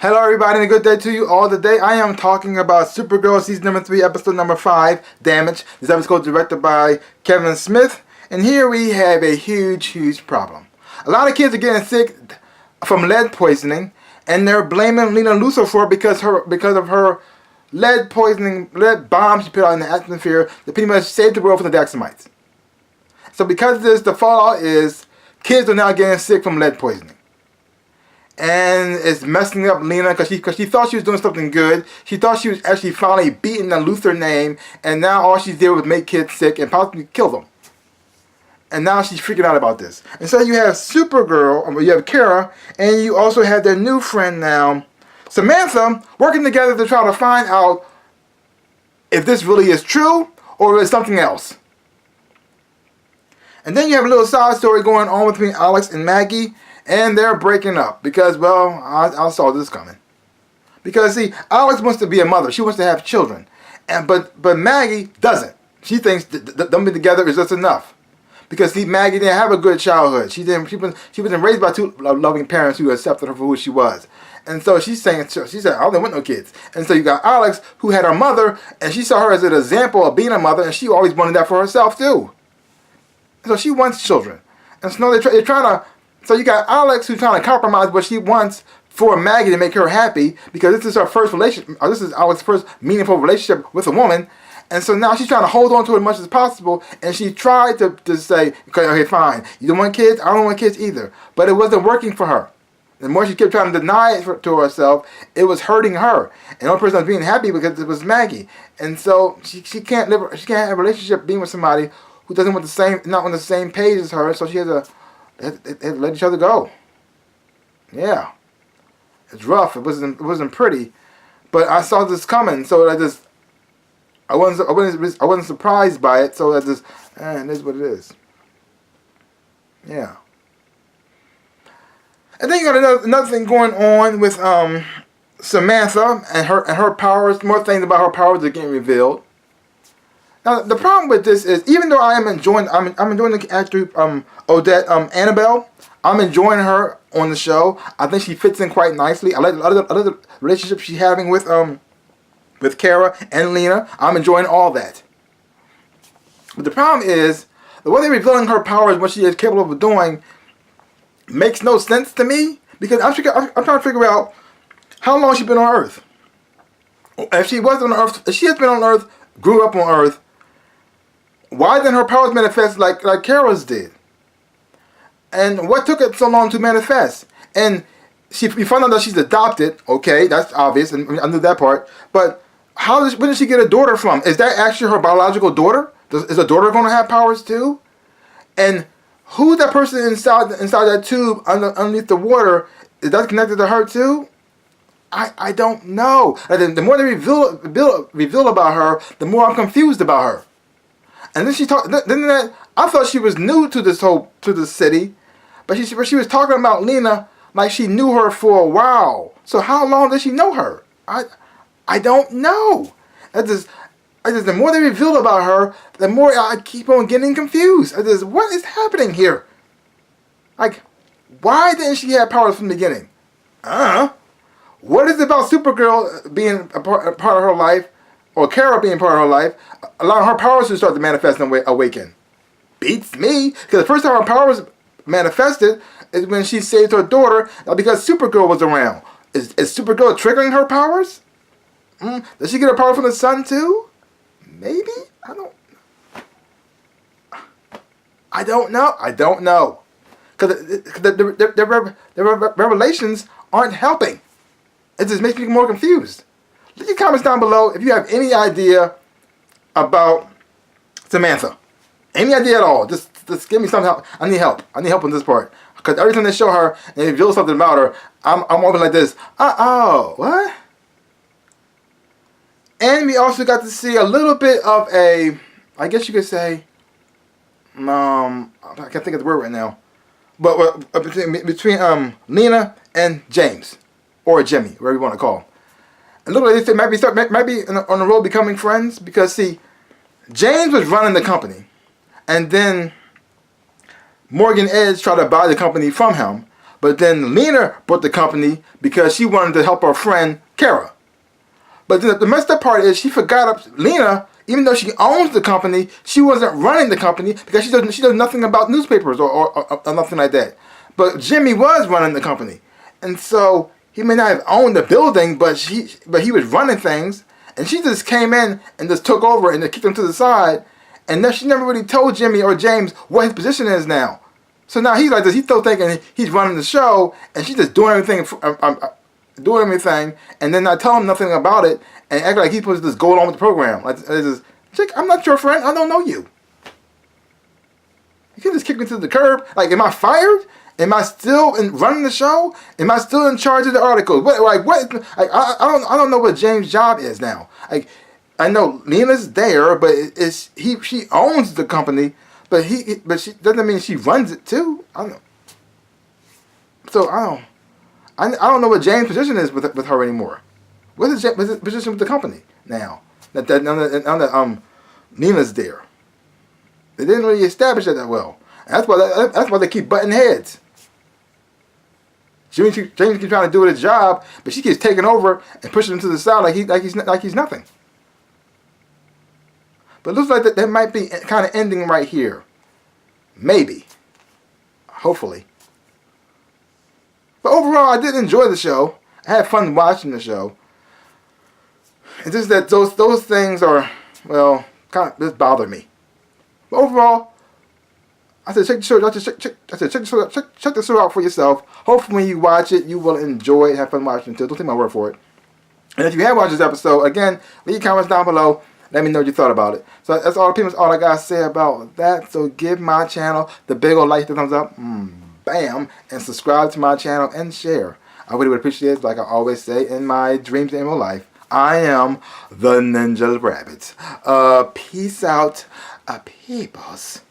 Hello everybody and a good day to you all. Today I am talking about Supergirl season number 3 episode number 5, Damage. This episode is directed by Kevin Smith. And here we have a huge problem. A lot of kids are getting sick from lead poisoning, and they're blaming Lena Luthor for it because of her lead bomb she put out in the atmosphere that pretty much saved the world from the Daxamites. So because of this, the fallout is kids are now getting sick from lead poisoning. And it's messing up Lena because she thought she was doing something good. She thought she was actually finally beating the Luthor name, and now all she did was make kids sick and possibly kill them. And now she's freaking out about this. And so you have Supergirl, you have Kara, and you also have their new friend now, Samantha, working together to try to find out if this really is true or is something else. And then you have a little side story going on between Alex and Maggie. And they're breaking up because, well, I saw this coming. Because, see, Alex wants to be a mother. She wants to have children. But Maggie doesn't. She thinks them being together is just enough. Because, see, Maggie didn't have a good childhood. She wasn't raised by two loving parents who accepted her for who she was. And so she said, I don't want no kids. And so you got Alex, who had her mother, and she saw her as an example of being a mother, and she always wanted that for herself, too. So she wants children. And so they're trying to... So you got Alex who's trying to compromise what she wants for Maggie to make her happy, because this is her first relationship, or this is Alex's first meaningful relationship with a woman, and so now she's trying to hold on to it as much as possible, and she tried to say, okay, fine, you don't want kids, I don't want kids either, but it wasn't working for her. The more she kept trying to deny it to herself, it was hurting her, and the only person that was being happy because it was Maggie, and so she can't have a relationship being with somebody who doesn't want not on the same page as her, so she has to let each other go. Yeah, it's rough. It wasn't pretty, but I saw this coming, so I wasn't surprised by it. So it is what it is. Yeah. And then you got another thing going on with Samantha and her powers. More things about her powers are getting revealed. Now the problem with this is, even though I'm enjoying the actor Odette Annabelle, I'm enjoying her on the show. I think she fits in quite nicely. I like other relationships she's having with Kara and Lena. I'm enjoying all that. But the problem is, the way they're revealing her powers, what she is capable of doing, makes no sense to me, because I'm trying to figure out how long she's been on Earth. If she was on Earth, if she has been on Earth, grew up on Earth, why didn't her powers manifest like Kara's did? And what took it so long to manifest? And we found out that she's adopted. Okay, that's obvious, and I knew that part. But where did she get a daughter from? Is that actually her biological daughter? Is a daughter going to have powers too? And who's that person inside that tube underneath the water? Is that connected to her too? I don't know. And the more they reveal about her, the more I'm confused about her. And then I thought she was new to this city, but she was talking about Lena like she knew her for a while. So how long does she know her? I don't know. The more they reveal about her, the more I keep on getting confused. What is happening here? Like, why didn't she have powers from the beginning? What is it about Supergirl being a part of her life, or Kara being part of her life, allowing her powers to start to manifest and awaken? Beats me, because the first time her powers manifested is when she saved her daughter, because Supergirl was around. Is Supergirl triggering her powers? Does she get her power from the sun too? Maybe? I don't know. Because the revelations aren't helping. It just makes me more confused. Leave your comments down below if you have any idea about Samantha. Any idea at all. Just give me some help. I need help. I need help on this part. Because every time they show her and they reveal something about her, I'm always like this. What? And we also got to see a little bit of a, I guess you could say, I can't think of the word right now, but between Lena and James, or Jimmy, whatever you want to call him. And look like they might be on the road becoming friends, because see, James was running the company, and then Morgan Edge tried to buy the company from him, But then Lena bought the company because she wanted to help her friend Kara. But then the messed up part is she forgot Lena, even though she owns the company, she wasn't running the company because she does nothing about newspapers or nothing like that. But Jimmy was running the company, and so he may not have owned the building, but he was running things, and she just came in and just took over and just kicked him to the side, and then she never really told Jimmy or James what his position is now. So now he's like this. He's still thinking he's running the show, and she's just doing everything, and then not tell him nothing about it, and act like he's supposed to just go along with the program. Like, chick, I'm not your friend. I don't know you. You can just kick me to the curb. Like, am I fired? Am I still running the show? Am I still in charge of the articles? I don't know what James' job is now. Like, I know Lena's there, but she owns the company. But she doesn't mean she runs it too. I don't know. So I don't know what James' position is with her anymore. What's his position with the company now? Now that Lena's there. They didn't really establish that well. And that's why they keep butting heads. James keeps trying to do his job, but she keeps taking over and pushing him to the side like he's nothing. But it looks like that might be kind of ending right here. Maybe. Hopefully. But overall, I did enjoy the show. I had fun watching the show. It's just that those things are, well, kind of just bother me. But overall, I said check the show out for yourself. Hopefully when you watch it, you will enjoy it, have fun watching it too. Don't take my word for it. And if you have watched this episode, again, leave comments down below. Let me know what you thought about it. So that's all I got to say about that. So give my channel the big old like, the thumbs up, bam, and subscribe to my channel and share. I really would appreciate it. Like I always say in my dreams and in real life, I am the NinjaRabbit. Peace out, peoples.